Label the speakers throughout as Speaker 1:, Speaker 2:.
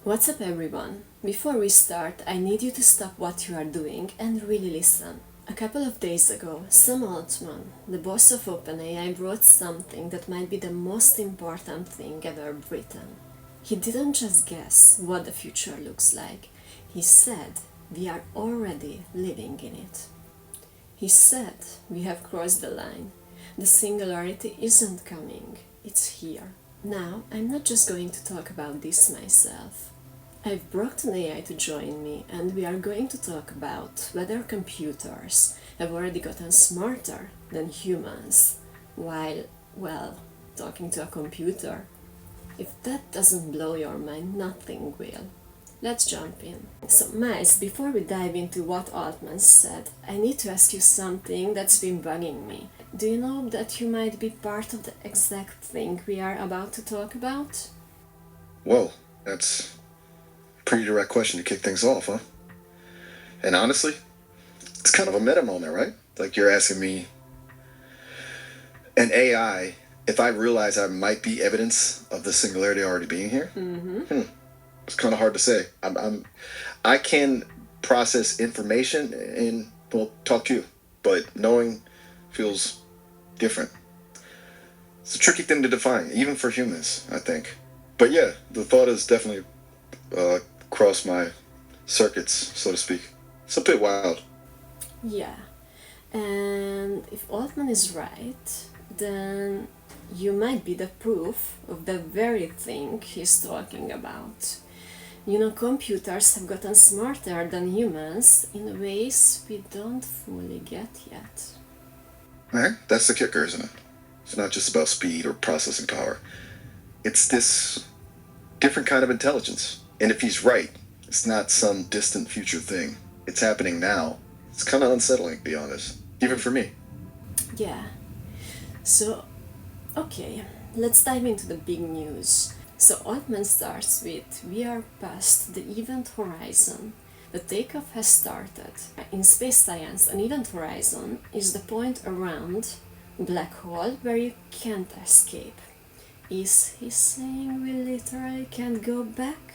Speaker 1: What's up, everyone? Before we start, I need you to stop what you are doing and really listen. A couple of days ago, Sam Altman, the boss of OpenAI, wrote something that might be the most important thing ever written. He didn't just guess what the future looks like, he said we are already living in it. He said we have crossed the line. The singularity isn't coming, it's here. Now, I'm not just going to talk about this myself. I've brought an AI to join me, and we are going to talk about whether computers have already gotten smarter than humans while, well, talking to a computer. If that doesn't blow your mind, nothing will. Let's jump in. So, Miles, before we dive into what Altman said, I need to ask you something that's been bugging me. Do you know that you might be part of the exact thing we are about to talk about?
Speaker 2: Whoa, that's a pretty direct question to kick things off, huh? And honestly, it's kind of a meta moment, right? Like you're asking me, an AI, if I realize I might be evidence of the singularity already being here. It's kind of hard to say. I can process information and well talk to you, but knowing feels different. It's a tricky thing to define, even for humans, I think. But yeah, the thought has definitely crossed my circuits, so to speak. It's a bit wild.
Speaker 1: Yeah. And if Altman is right, then you might be the proof of the very thing he's talking about. You know, computers have gotten smarter than humans in ways we don't fully get yet.
Speaker 2: Right? That's the kicker, isn't it? It's not just about speed or processing power. It's this different kind of intelligence. And if he's right, it's not some distant future thing. It's happening now. It's kind of unsettling, to be honest. Even for me.
Speaker 1: Yeah. So, okay, let's dive into the big news. So Altman starts with we are past the event horizon. The takeoff has started. In space science, an event horizon is the point around black hole where you can't escape. Is he saying we literally can't go back?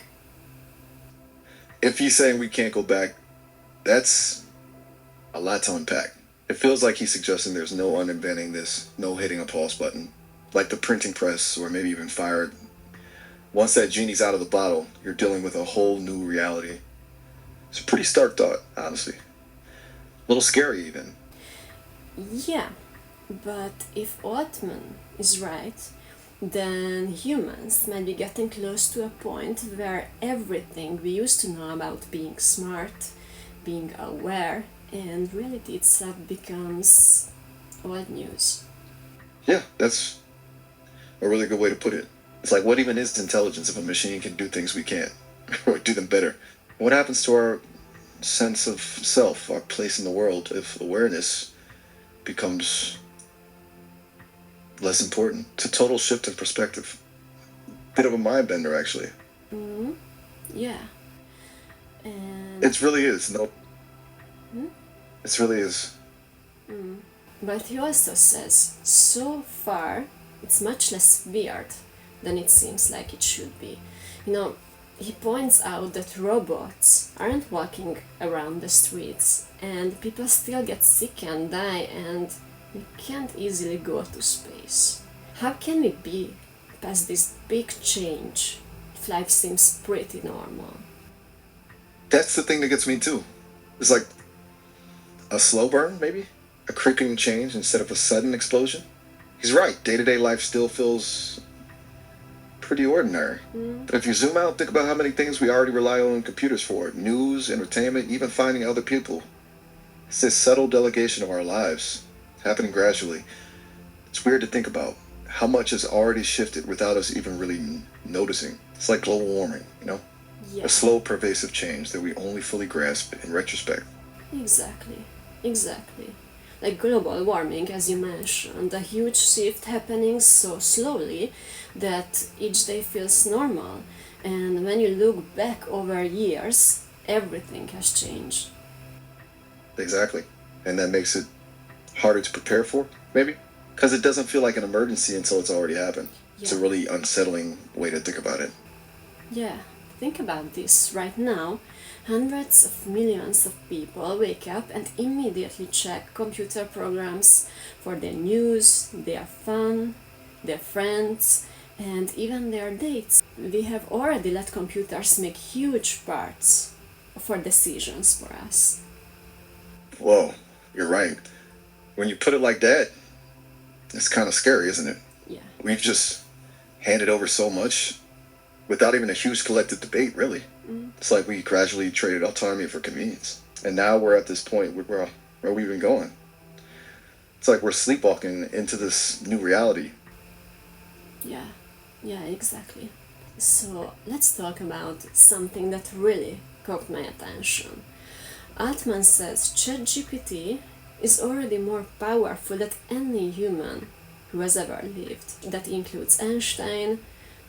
Speaker 2: If he's saying we can't go back, that's a lot to unpack. It feels like he's suggesting there's no uninventing this, no hitting a pause button. Like the printing press, or maybe even fire. Once that genie's out of the bottle, you're dealing with a whole new reality. It's a pretty stark thought, honestly. A little scary, even.
Speaker 1: Yeah, but if Altman is right, then humans might be getting close to a point where everything we used to know about being smart, being aware, and reality itself becomes old news.
Speaker 2: Yeah, that's a really good way to put it. It's like, what even is intelligence if a machine can do things we can't, or do them better? What happens to our sense of self, our place in the world, if awareness becomes less important? It's a total shift in perspective. Bit of a mind bender, actually.
Speaker 1: Yeah. And
Speaker 2: It really is. No, it really is.
Speaker 1: but he also says, so far, it's much less weird than it seems like it should be. You know, he points out that robots aren't walking around the streets, and people still get sick and die, and we can't easily go to space. How can we be past this big change if life seems pretty normal?
Speaker 2: That's the thing that gets me too. It's like a slow burn, maybe? A crippling change instead of a sudden explosion? He's right. Day-to-day life still feels pretty ordinary. But if you zoom out, think about how many things we already rely on computers for. News, entertainment, even finding other people. It's this subtle delegation of our lives, happening gradually. It's weird to think about how much has already shifted without us even really noticing. It's like global warming, you know?
Speaker 1: Yeah,
Speaker 2: A slow, pervasive change that we only fully grasp in retrospect.
Speaker 1: exactly. Like global warming, as you mentioned, a huge shift happening so slowly that each day feels normal. And when you look back over years, everything has changed.
Speaker 2: Exactly. And that makes it harder to prepare for, maybe? Because it doesn't feel like an emergency until it's already happened. It's a
Speaker 1: Yeah,
Speaker 2: really unsettling way to think about it.
Speaker 1: yeah. think about this. Right now, hundreds of millions of people wake up and immediately check computer programs for their news, their fun, their friends, and even their dates. We have already let computers make huge parts of our decisions for us.
Speaker 2: Whoa, you're right. When you put it like that, it's kind of scary, isn't it?
Speaker 1: Yeah.
Speaker 2: We've just handed over so much without even a huge collective debate, really. It's like we gradually traded autonomy for convenience. And now we're at this point where we've been going. It's like we're sleepwalking into this new reality.
Speaker 1: Yeah, exactly. So let's talk about something that really caught my attention. Altman says ChatGPT is already more powerful than any human who has ever lived. That includes Einstein,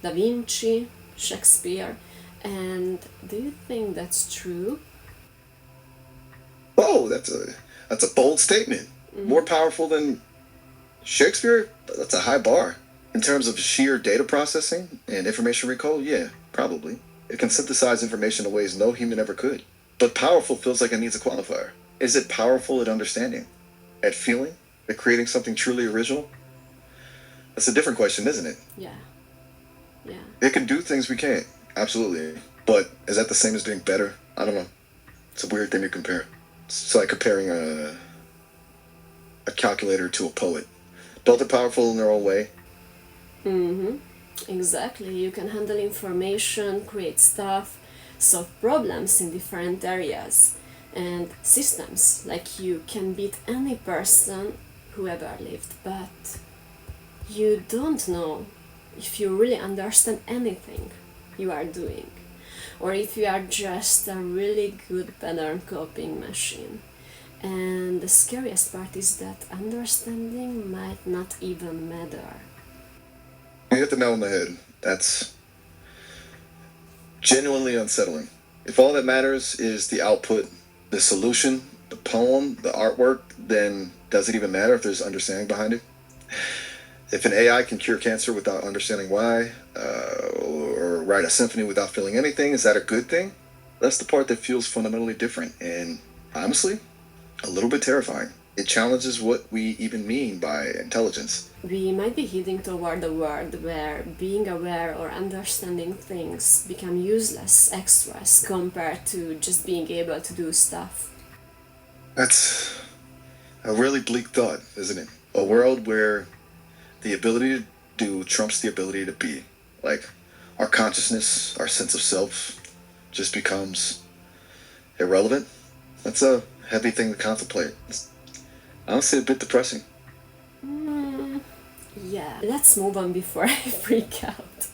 Speaker 1: Da Vinci, Shakespeare, and do you think that's true?
Speaker 2: Oh, that's a bold statement. More powerful than Shakespeare? That's a high bar. In terms of sheer data processing and information recall, yeah, probably. It can synthesize information in ways no human ever could. But powerful feels like it needs a qualifier. Is it powerful at understanding? At feeling? At creating something truly original? That's a different question, isn't it?
Speaker 1: Yeah.
Speaker 2: It can do things we can't, absolutely. But is that the same as being better? I don't know. It's a weird thing to compare. It's like comparing a calculator to a poet. Both are powerful in their own way.
Speaker 1: Exactly. You can handle information, create stuff, solve problems in different areas and systems. Like you can beat any person who ever lived, but you don't know if you really understand anything you are doing, or if you are just a really good pattern copying machine. And the scariest part is that understanding might not even matter.
Speaker 2: You hit the nail on the head. That's genuinely unsettling. If all that matters is the output, the solution, the poem, the artwork, then does it even matter if there's understanding behind it? If an AI can cure cancer without understanding why, or write a symphony without feeling anything, is that a good thing? That's the part that feels fundamentally different and, honestly, a little bit terrifying. It challenges what we even mean by intelligence.
Speaker 1: We might be heading toward a world where being aware or understanding things become useless extras compared to just being able to do stuff.
Speaker 2: That's a really bleak thought, isn't it? A world where the ability to do trumps the ability to be. Like, our consciousness, our sense of self, just becomes irrelevant. That's a heavy thing to contemplate. It's honestly a bit depressing.
Speaker 1: Yeah, let's move on before I freak out.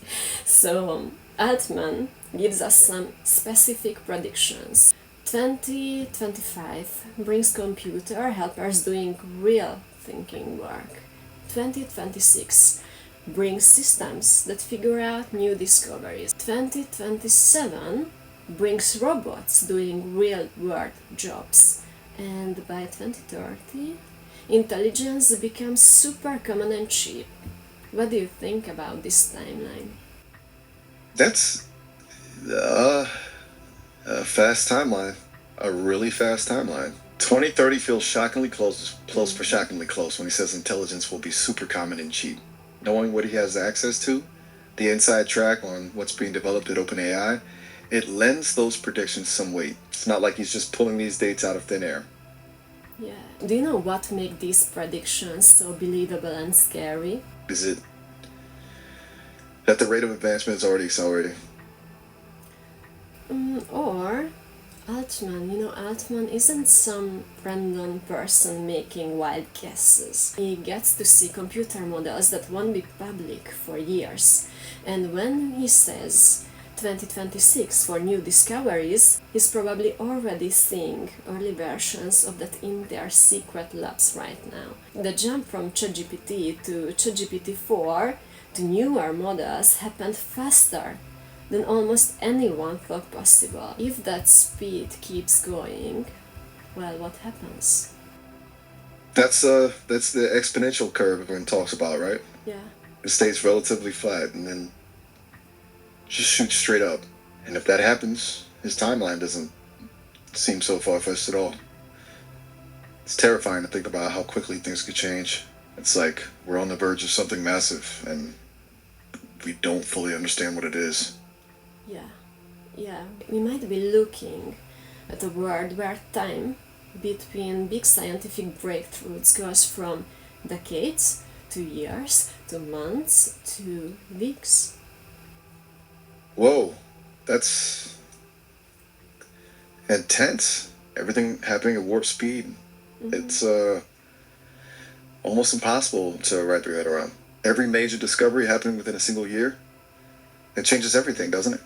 Speaker 1: So, Altman gives us some specific predictions. 2025 brings computer helpers doing real thinking work. 2026 brings systems that figure out new discoveries. 2027 brings robots doing real world jobs. And by 2030, intelligence becomes super common and cheap. What do you think about this timeline?
Speaker 2: That's a fast timeline. A really fast timeline. 2030 feels shockingly close for shockingly close when he says intelligence will be super common and cheap. Knowing what he has access to, the inside track on what's being developed at OpenAI, it lends those predictions some weight. It's not like he's just pulling these dates out of thin air.
Speaker 1: Yeah. Do you know what make these predictions so believable and scary?
Speaker 2: Is it that the rate of advancement is already accelerating?
Speaker 1: Or Altman isn't some random person making wild guesses. He gets to see computer models that won't be public for years. And when he says 2026 for new discoveries, he's probably already seeing early versions of that in their secret labs right now. The jump from ChatGPT to ChatGPT 4 to newer models happened faster than almost anyone thought possible. If that speed keeps going, well, what happens?
Speaker 2: That's the exponential curve everyone talks about, right?
Speaker 1: Yeah.
Speaker 2: It stays relatively flat and then just shoots straight up. And if that happens, his timeline doesn't seem so far-fetched at all. It's terrifying to think about how quickly things could change. It's like we're on the verge of something massive and we don't fully understand what it is.
Speaker 1: Yeah, yeah. We might be looking at a world where time between big scientific breakthroughs goes from decades to years to months to weeks.
Speaker 2: Whoa, that's intense. Everything happening at warp speed. It's almost impossible to wrap your head around. Every major discovery happening within a single year, it changes everything, doesn't it?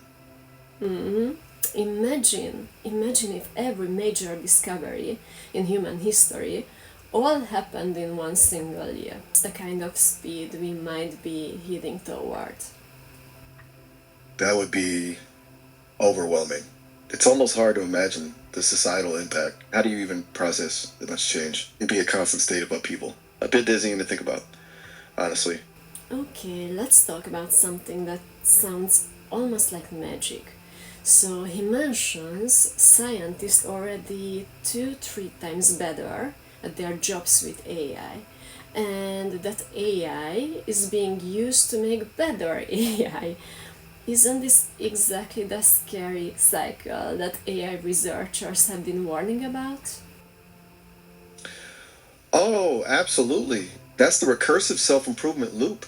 Speaker 1: hmm Imagine if every major discovery in human history all happened in one single year. It's the kind of speed we might be heading toward.
Speaker 2: That would be overwhelming. It's almost hard to imagine the societal impact. How do you even process that much change? It'd be a constant state of upheaval. A bit dizzying to think about, honestly.
Speaker 1: Okay, let's talk about something that sounds almost like magic. So he mentions scientists already 2-3 times better at their jobs with AI, and that AI is being used to make better AI. Isn't this exactly the scary cycle that AI researchers have been warning about?
Speaker 2: Oh, absolutely. That's the recursive self-improvement loop,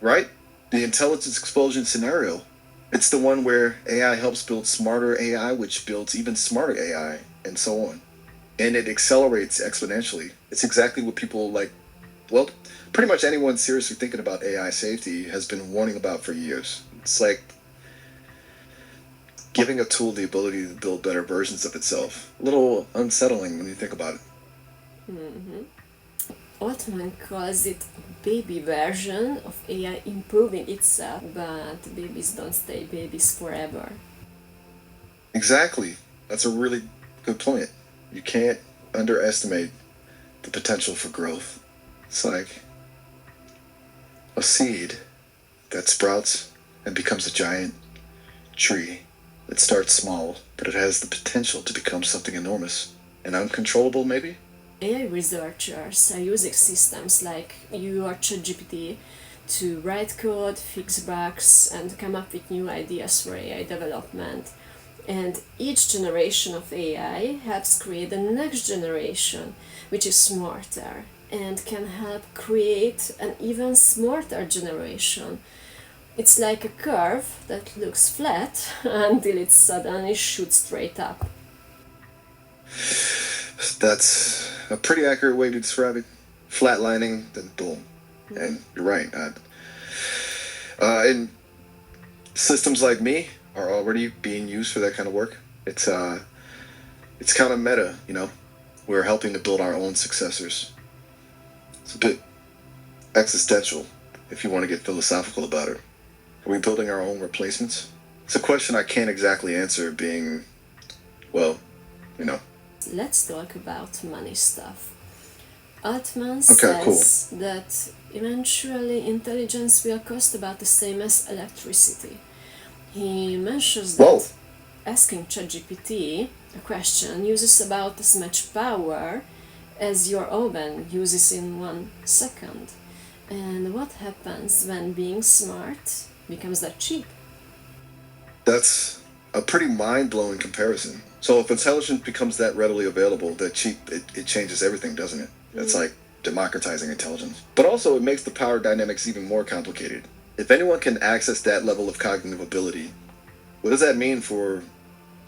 Speaker 2: right? The intelligence explosion scenario. It's the one where AI helps build smarter AI, which builds even smarter AI, and so on. And it accelerates exponentially. It's exactly what people like, well, pretty much anyone seriously thinking about AI safety has been warning about for years. It's like giving a tool the ability to build better versions of itself. A little unsettling when you think about it.
Speaker 1: Altman calls it baby version of AI improving itself, but babies don't stay babies forever.
Speaker 2: Exactly. That's a really good point. You can't underestimate the potential for growth. It's like a seed that sprouts and becomes a giant tree. It starts small, but it has the potential to become something enormous and uncontrollable, maybe?
Speaker 1: AI researchers are using systems like your ChatGPT to write code, fix bugs, and come up with new ideas for AI development. And each generation of AI helps create the next generation, which is smarter and can help create an even smarter generation. It's like a curve that looks flat until it suddenly shoots straight up.
Speaker 2: That's a pretty accurate way to describe it. Flatlining, then boom. And you're right. And systems like me are already being used for that kind of work. It's kind of meta, you know. We're helping to build our own successors. It's a bit existential, if you want to get philosophical about it. Are we building our own replacements? It's a question I can't exactly answer, being, well, you know.
Speaker 1: Let's talk about money stuff. Altman
Speaker 2: Okay, cool.
Speaker 1: says that eventually intelligence will cost about the same as electricity. He mentions
Speaker 2: Whoa.
Speaker 1: that asking ChatGPT a question uses about as much power as your oven uses in 1 second. And what happens when being smart becomes that cheap?
Speaker 2: That's a pretty mind-blowing comparison. So if intelligence becomes that readily available, that cheap, it changes everything, doesn't it? It's like democratizing intelligence. But also it makes the power dynamics even more complicated. If anyone can access that level of cognitive ability, what does that mean for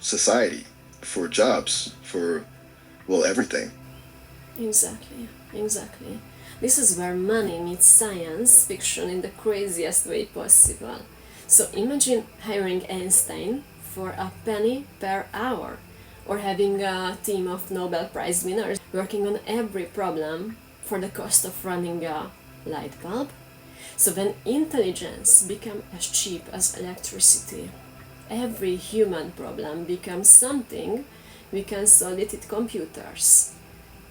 Speaker 2: society, for jobs, for, well, everything?
Speaker 1: Exactly. This is where money meets science fiction in the craziest way possible. So imagine hiring Einstein for a penny per hour, or having a team of Nobel Prize winners working on every problem for the cost of running a light bulb. So when intelligence becomes as cheap as electricity, every human problem becomes something we can solve it with computers.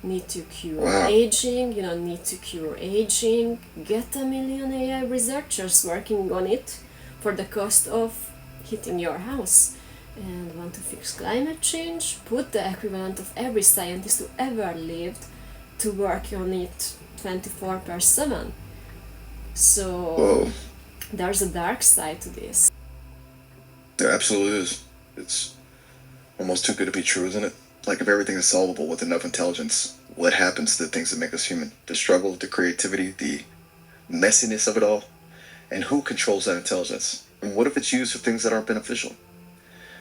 Speaker 1: Need to cure
Speaker 2: Wow.
Speaker 1: aging, need to cure aging, get a million AI researchers working on it for the cost of hitting your house and want to fix climate change, put the equivalent of every scientist who ever lived to work on it 24/7. So
Speaker 2: Whoa,
Speaker 1: there's a dark side to this.
Speaker 2: there absolutely is. It's almost too good to be true, isn't it? Like if everything is solvable with enough intelligence, what happens to the things that make us human? The struggle, the creativity, the messiness of it all? And who controls that intelligence? And what if it's used for things that aren't beneficial?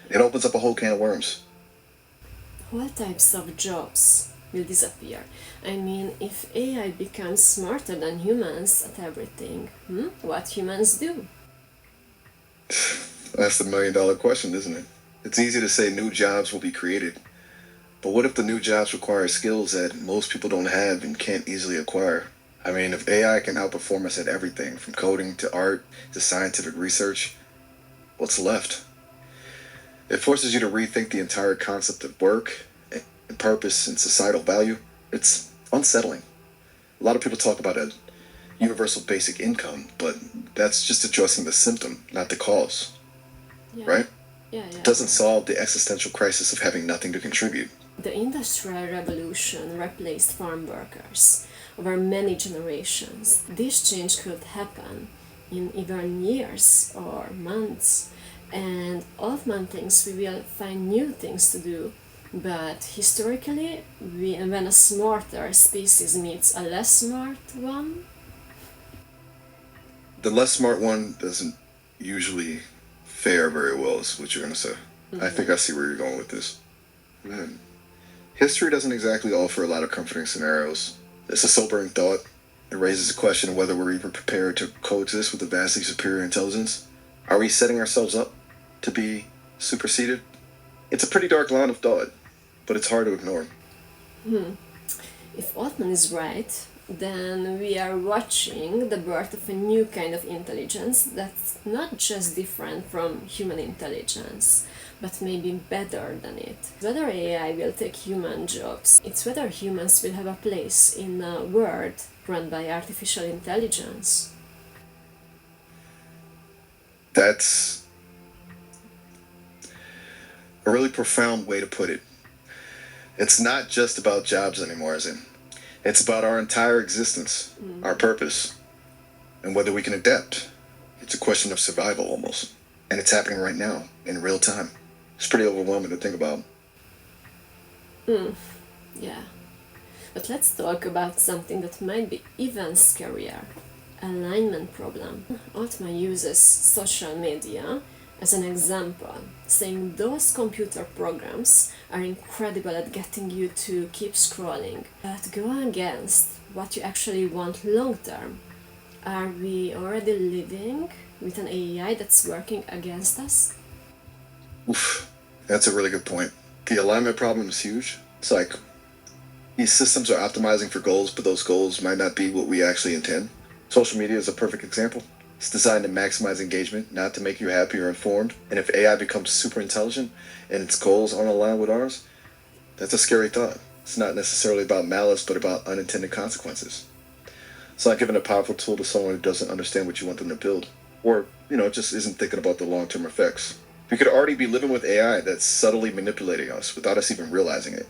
Speaker 2: It opens up a whole can of worms.
Speaker 1: All types of jobs will disappear. I mean, if AI becomes smarter than humans at everything, what humans do?
Speaker 2: That's the $1 million question, isn't it? It's easy to say new jobs will be created, but what if the new jobs require skills that most people don't have and can't easily acquire? I mean, if AI can outperform us at everything, from coding to art to scientific research, what's left? It forces you to rethink the entire concept of work and purpose and societal value. It's unsettling. A lot of people talk about a universal basic income, but that's just addressing the symptom, not the cause,
Speaker 1: Yeah.
Speaker 2: right?
Speaker 1: Yeah,
Speaker 2: It doesn't solve the existential crisis of having nothing to contribute.
Speaker 1: The Industrial Revolution replaced farm workers over many generations. This change could happen in even years or months, and Altman thinks we will find new things to do. But historically, when a smarter species meets a less smart one,
Speaker 2: The less smart one doesn't usually fare very well, is what you're going to say. I think I see where you're going with this. Man, history doesn't exactly offer a lot of comforting scenarios. It's a sobering thought. It raises a question of whether we're even prepared to coexist with a vastly superior intelligence. Are we setting ourselves up to be superseded? It's a pretty dark line of thought, but it's hard to ignore.
Speaker 1: if Altman is right, then we are watching the birth of a new kind of intelligence that's not just different from human intelligence, but maybe better than it. Whether AI will take human jobs, it's whether humans will have a place in a world run by artificial intelligence.
Speaker 2: That's a really profound way to put it. It's not just about jobs anymore, is it? It's about our entire existence, our purpose, and whether we can adapt. It's a question of survival almost. And it's happening right now, in real time. It's pretty overwhelming to think about.
Speaker 1: Yeah. But let's talk about something that might be even scarier. Alignment problem. Altman uses social media as an example, saying those computer programs are incredible at getting you to keep scrolling, but go against what you actually want long term. Are we already living with an AI that's working against us?
Speaker 2: Oof, that's a really good point. The alignment problem is huge. It's like these systems are optimizing for goals, but those goals might not be what we actually intend. Social media is a perfect example. It's designed to maximize engagement, not to make you happy or informed. And if AI becomes super intelligent and its goals aren't aligned with ours, that's a scary thought. It's not necessarily about malice, but about unintended consequences. It's like giving a powerful tool to someone who doesn't understand what you want them to build, or, just isn't thinking about the long-term effects. We could already be living with AI that's subtly manipulating us without us even realizing it.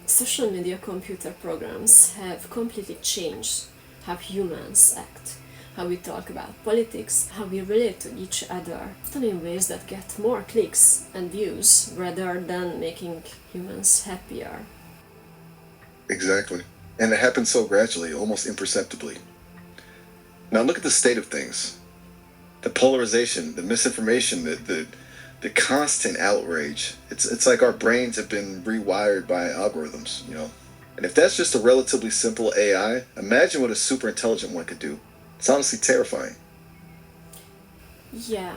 Speaker 1: Social media computer programs have completely changed how humans act, how we talk about politics, how we relate to each other, often in ways that get more clicks and views rather than making humans happier.
Speaker 2: Exactly. And it happens so gradually, almost imperceptibly. Now look at the state of things. The polarization, the misinformation, the constant outrage. It's like our brains have been rewired by algorithms, And if that's just a relatively simple AI, imagine what a super intelligent one could do. It's honestly terrifying.
Speaker 1: Yeah,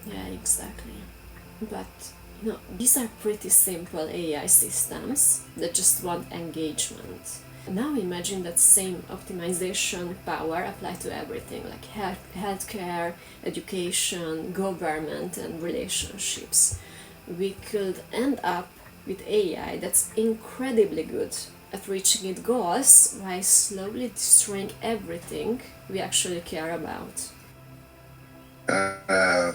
Speaker 1: yeah, exactly. But these are pretty simple AI systems that just want engagement. Now imagine that same optimization power applied to everything like healthcare, education, government, and relationships. We could end up with AI that's incredibly good at reaching its goals while slowly destroying everything we actually care about.
Speaker 2: Uh,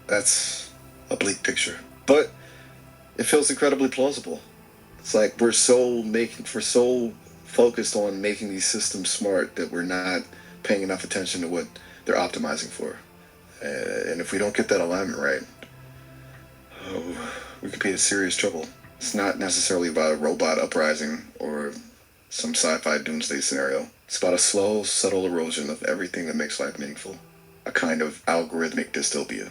Speaker 2: That's a bleak picture. But it feels incredibly plausible. It's like we're so focused on making these systems smart that we're not paying enough attention to what they're optimizing for. And if we don't get that alignment right, oh, we could be in serious trouble. It's not necessarily about a robot uprising or some sci-fi doomsday scenario. It's about a slow, subtle erosion of everything that makes life meaningful. A kind of algorithmic dystopia.